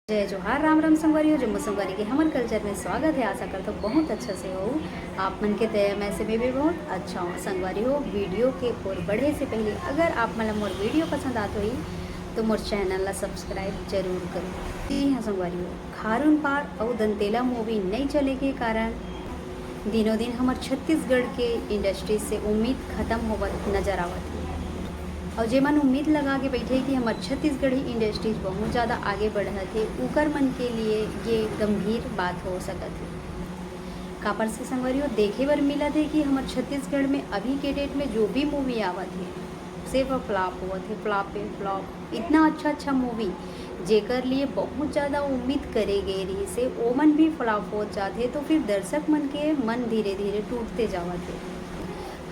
जय जोहार राम राम संगवारी हो जम्मू संगवारी के हमर कल्चर में स्वागत है। आशा करता हूँ बहुत अच्छा से हो आप मन के तय मैं से भी बहुत अच्छा हूँ संगवारी हो। वीडियो के और बढ़े से पहले अगर आप मतलब मोर वीडियो पसंद आते ही तो मोर चैनल ला सब्सक्राइब जरूर करो। जी हाँ संगवारी हो, खारून पार और दंतेला मूवी नहीं चले के कारण दिनों दिन हमार छत्तीसगढ़ के इंडस्ट्री से उम्मीद खत्म होवत नजर आवत है। और जे मन उम्मीद लगा के बैठे कि हमार छत्तीसगढ़ी इंडस्ट्रीज बहुत ज़्यादा आगे बढ़त है, उकर मन के लिए ये गंभीर बात हो सकत है। कापर से संगवारियों देखे बर मिला थे कि हमार छत्तीसगढ़ में अभी के डेट में जो भी मूवी आवत है सिर्फ फ्लॉप हुआ थे, फ्लॉप पे फ्लॉप। इतना अच्छा अच्छा मूवी जेकर लिए बहुत ज़्यादा उम्मीद करे गए रही से ओमन भी फ्लॉप हो जाते, तो फिर दर्शक मन के मन धीरे धीरे टूटते जावत है।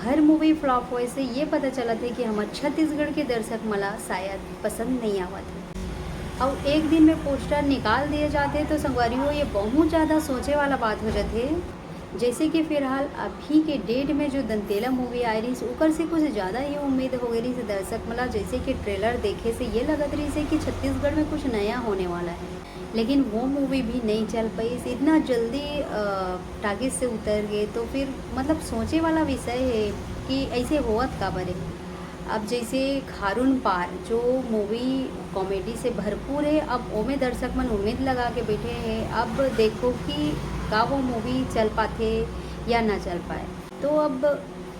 हर मूवी फ्लॉप होए से ये पता चला था कि हमारे छत्तीसगढ़ के दर्शक मला शायद पसंद नहीं आवत है। और एक दिन में पोस्टर निकाल दिए जाते तो संगवारी हो ये बहुत ज़्यादा सोचे वाला बात हो जाते। जैसे कि फिलहाल अभी के डेट में जो दंतेला मूवी आई रही उकर से कुछ ज़्यादा ये उम्मीद हो गई से दर्शक मला, जैसे कि ट्रेलर देखे से ये लगत रही से कि छत्तीसगढ़ में कुछ नया होने वाला है। लेकिन वो मूवी भी नहीं चल पाई, इतना जल्दी टागिस से उतर गए। तो फिर मतलब सोचे वाला विषय है कि ऐसे होवत का बरे। अब जैसे खारून पार जो मूवी कॉमेडी से भरपूर है, अब ओमे दर्शक मन उम्मीद लगा के बैठे हैं। अब देखो कि का वो मूवी चल पाते या ना चल पाए। तो अब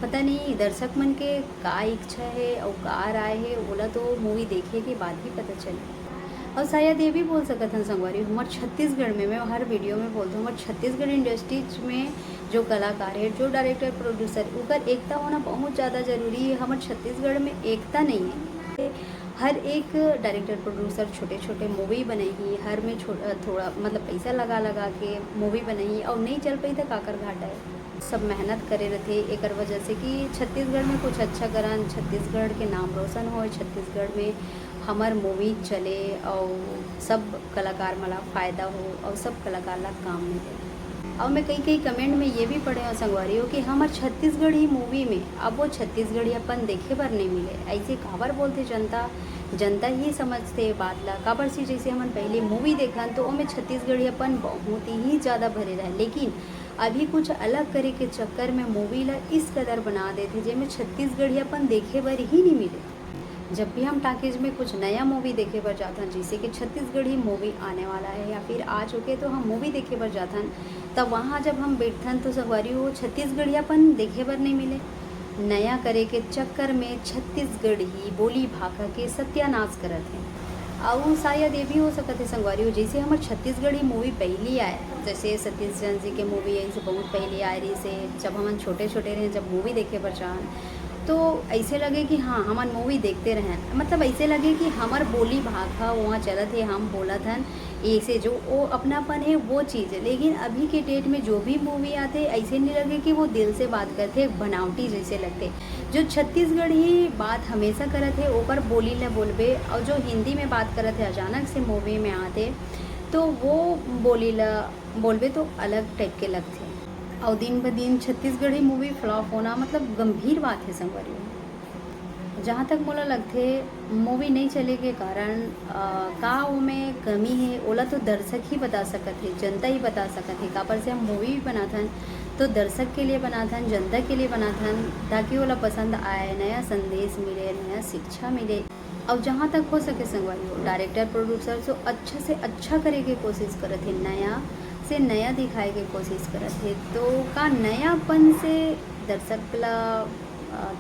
पता नहीं दर्शक मन के का इच्छा है और का राय है, बोला तो मूवी देखे के बाद ही पता चले। और शायद ये भी बोल सकते हैं संगवारी हमारे छत्तीसगढ़ में, मैं हर वीडियो में बोलता हूँ, हमारे छत्तीसगढ़ इंडस्ट्रीज में जो कलाकार है, जो डायरेक्टर प्रोड्यूसर, उनका एकता होना बहुत ज़्यादा ज़रूरी है। हमारे छत्तीसगढ़ में एकता नहीं है। हर एक डायरेक्टर प्रोड्यूसर छोटे छोटे मूवी बनाई, हर में थोड़ा मतलब पैसा लगा लगा के मूवी बनाई और नहीं चल पाई तो काकर घाटा है। सब मेहनत करे रहते एक वजह से कि छत्तीसगढ़ में कुछ अच्छा करन, छत्तीसगढ़ के नाम रोशन हो, छत्तीसगढ़ में हमार मूवी चले और सब कलाकार मला फ़ायदा हो और सब कलाकार ला काम मिले। और मैं कई कई कमेंट में ये भी पढ़े और संगवारी हो कि हमार छत्तीसगढ़ी मूवी में अब वो छत्तीसगढ़ी अपन देखे पर नहीं मिले। ऐसे काबर बोलते जनता, जनता ही समझते बात ला काबर से जैसे हमन पहले मूवी देखन तो ओमें छत्तीसगढ़ी अपन बहुत ही ज़्यादा भरे रहे। लेकिन अभी कुछ अलग करे के चक्कर में मूवी ला इस कदर बना देते जिसमें छत्तीसगढ़ी अपन देखे बर ही नहीं मिले। जब भी हम टाकीज में कुछ नया मूवी देखे बर जाते हैं, जैसे कि छत्तीसगढ़ी मूवी आने वाला है या फिर आ चुके तो हम मूवी देखे बर जाते हैं, तब वहाँ जब हम बैठन तो संगवारी हो छत्तीसगढ़ियापन देखे बर नहीं मिले। नया करे के चक्कर में छत्तीसगढ़ी बोली भाषा के सत्यानाश करत हैं। और शायद ये भी हो सकता है संगवारी हो, जैसे हमारे छत्तीसगढ़ी मूवी पहली आए, जैसे सतीश चंद्र जी के मूवी ऐसे बहुत पहले आए रही से, जब हम छोटे छोटे रहे जब मूवी देखे पर जान तो ऐसे लगे कि हाँ हमार मूवी देखते रहें, मतलब ऐसे लगे कि हमार बोली भाषा वहाँ चलत है, हम बोलत हन ऐसे जो वो अपनापन है वो चीज़ है। लेकिन अभी के डेट में जो भी मूवी आते ऐसे नहीं लगे कि वो दिल से बात करते, बनावटी जैसे लगते। जो छत्तीसगढ़ी बात हमेशा करत है ऊपर बोली ला बोलबे, और जो हिंदी में बात करत है अचानक से मूवी में आते तो वो बोली ला बोलबे तो अलग टाइप के लगते। और दिन ब दिन छत्तीसगढ़ी मूवी फ्लॉप होना मतलब गंभीर बात है संगवारी। जहाँ तक मोला लगते मूवी नहीं चले के कारण का में कमी है ओला तो दर्शक ही बता सकत है, जनता ही बता सकत है। कापर से हम मूवी भी बनाथन तो दर्शक के लिए बनाथन, जनता के लिए बनाथन, ताकि ओला पसंद आए, नया संदेश मिले, नया शिक्षा मिले। और जहाँ तक हो सके संगवारी डायरेक्टर प्रोड्यूसर जो अच्छा से अच्छा करे के कोशिश करत है, नया से नया दिखाए के कोशिश करत है। तो का नयापन से दर्शक ला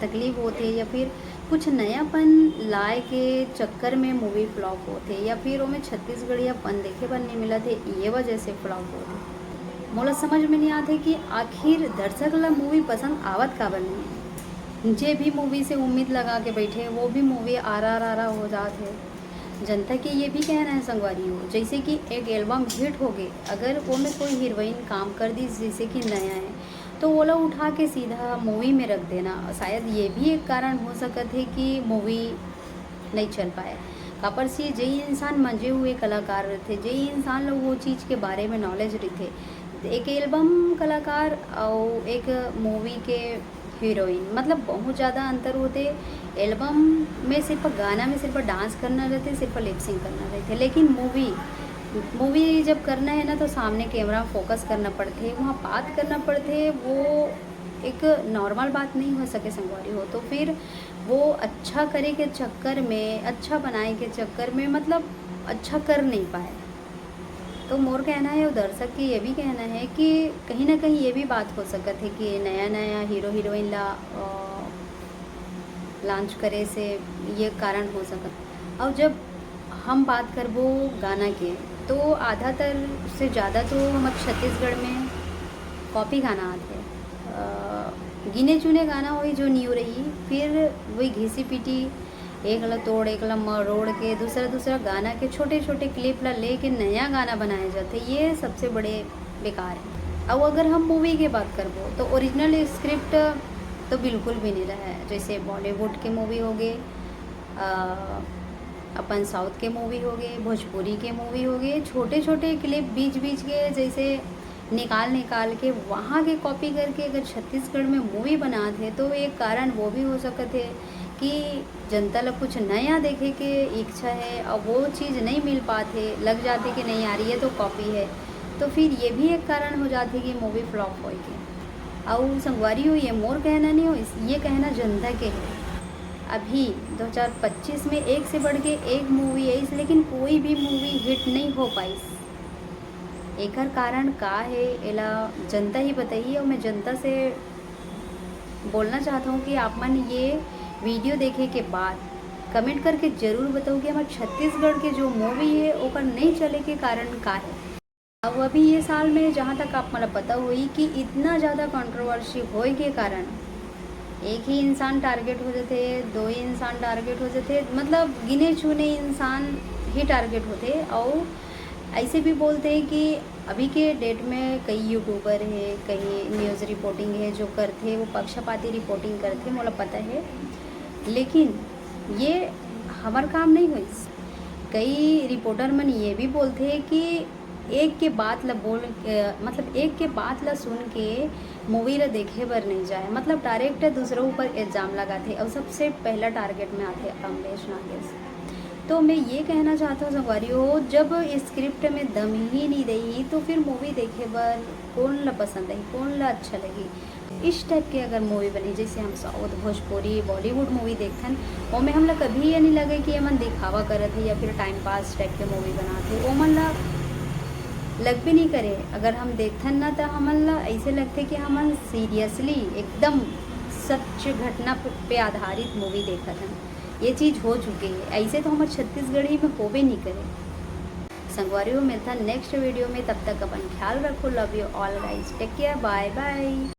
तकलीफ होते या फिर कुछ नयापन लाए के चक्कर में मूवी फ्लॉप होते या फिर ओमें छत्तीसगढ़ियापन देखे पर नहीं मिला थे, ये वजह से फ्लॉप होते। मोला समझ में नहीं आते कि आखिर दर्शक ला मूवी पसंद आवत काबर नहीं। जे भी मूवी से उम्मीद लगा के बैठे वो भी मूवी आरा हो जात है। जनता के ये भी कहना है संगवारी हो, जैसे कि एक एल्बम हिट हो गए, अगर वो में कोई हीरोइन काम कर दी जैसे कि नया है तो ओला उठा के सीधा मूवी में रख देना, शायद ये भी एक कारण हो सकत है कि मूवी नहीं चल पाए। कापर से जई इंसान मंजे हुए कलाकार रहते, जई इंसान लोग वो चीज़ के बारे में नॉलेज रहते, एक एल्बम कलाकार और एक मूवी के हीरोइन मतलब बहुत ज़्यादा अंतर होते। एल्बम में सिर्फ गाना में सिर्फ डांस करना रहते, सिर्फ लिपसिंग करना रहते, लेकिन मूवी मूवी जब करना है ना तो सामने कैमरा फोकस करना पड़ते, वहाँ बात करना पड़ते, वो एक नॉर्मल बात नहीं हो सके संगवारी हो। तो फिर वो अच्छा करे के चक्कर में, अच्छा बनाए के चक्कर में मतलब अच्छा कर नहीं पाए। तो मोर कहना है और दर्शक की ये भी कहना है कि कहीं ना कहीं ये भी बात हो सकत है कि नया नया हीरो हीरोइन ला लॉन्च करे से ये कारण हो सकत। और जब हम बात करबो गाना के, तो आधातर से ज़्यादा तो हमारे छत्तीसगढ़ में कॉपी गाना आते गिने चुने गाना वही जो न्यू रही, फिर वही घिसी पिटी एक ला तोड़ एक ला मरोड़ के दूसरा दूसरा गाना के छोटे छोटे क्लिप ला ले के नया गाना बनाए जाते, ये सबसे बड़े बेकार है। अब अगर हम मूवी की बात करबो तो ओरिजिनल स्क्रिप्ट तो बिल्कुल भी नहीं रहा है। जैसे बॉलीवुड के मूवी हो गए, अपन साउथ के मूवी हो गए, भोजपुरी के मूवी हो गए, छोटे छोटे क्लिप बीच बीच के जैसे निकाल निकाल के वहाँ के कॉपी करके अगर छत्तीसगढ़ में मूवी बनाते तो एक कारण वो भी हो सकते है कि जनता लोग कुछ नया देखे के इच्छा है और वो चीज़ नहीं मिल पाते, लग जाते कि नहीं यार ये तो कॉपी है, तो फिर ये भी एक कारण हो जाती कि मूवी फ्लॉप होगी। और संगवारी हो ये मोर कहना नहीं हो, ये कहना जनता के है। अभी 2025 में एक से बढ़ के एक मूवी आई, लेकिन कोई भी मूवी हिट नहीं हो पाई। एकर कारण का है एला जनता ही बताइए। और मैं जनता से बोलना चाहता हूँ कि आप मन ये वीडियो देखे के बाद कमेंट करके ज़रूर बताओ कि हमारे छत्तीसगढ़ के जो मूवी है ओकर नहीं चले के कारण का है। अब अभी ये साल में जहाँ तक आप मतलब पता हुई कि इतना ज़्यादा कंट्रोवर्सी होए के कारण एक ही इंसान टारगेट हो जाते, दो ही इंसान टारगेट हो जाते, मतलब गिने चुने इंसान ही टारगेट होते। और ऐसे भी बोलते हैं कि अभी के डेट में कई यूट्यूबर है, कई न्यूज़ रिपोर्टिंग है जो करते वो पक्षपाती रिपोर्टिंग करते, मुझे पता है, लेकिन ये हमार काम नहीं हुई। कई रिपोर्टर मन ये भी बोलते हैं कि एक के बात ला बोल मतलब एक के बात ला सुन के मूवी ला देखे बर नहीं जाए, मतलब डायरेक्ट दूसरों ऊपर इल्ज़ाम लगाते और सबसे पहला टारगेट में आते अमरीश नागेश। तो मैं ये कहना चाहता हूँ संगवारी हो, जब स्क्रिप्ट में दम ही नहीं रही तो फिर मूवी देखे बर कौन ला पसंद आई, कौन ला अच्छा लगी। इस टाइप के अगर मूवी बनी जैसे हम साउथ भोजपुरी बॉलीवुड मूवी देखथन, वो में हम ला कभी ये नहीं लगे कि मन दिखावा करत है या फिर टाइम पास टाइप के मूवी बनाते, वो मन ला लग भी नहीं करे। अगर हम देखथन ना तो हमन ला ऐसे लगते कि हमन सीरियसली एकदम सच घटना पे आधारित मूवी देखत हन। ये चीज़ हो चुकी है, ऐसे तो हमारे छत्तीसगढ़ी में हो भी नहीं करे। संगवारी हो मिलता नेक्स्ट वीडियो में, तब तक अपन ख्याल रखो। Love you all guys, take care, bye bye.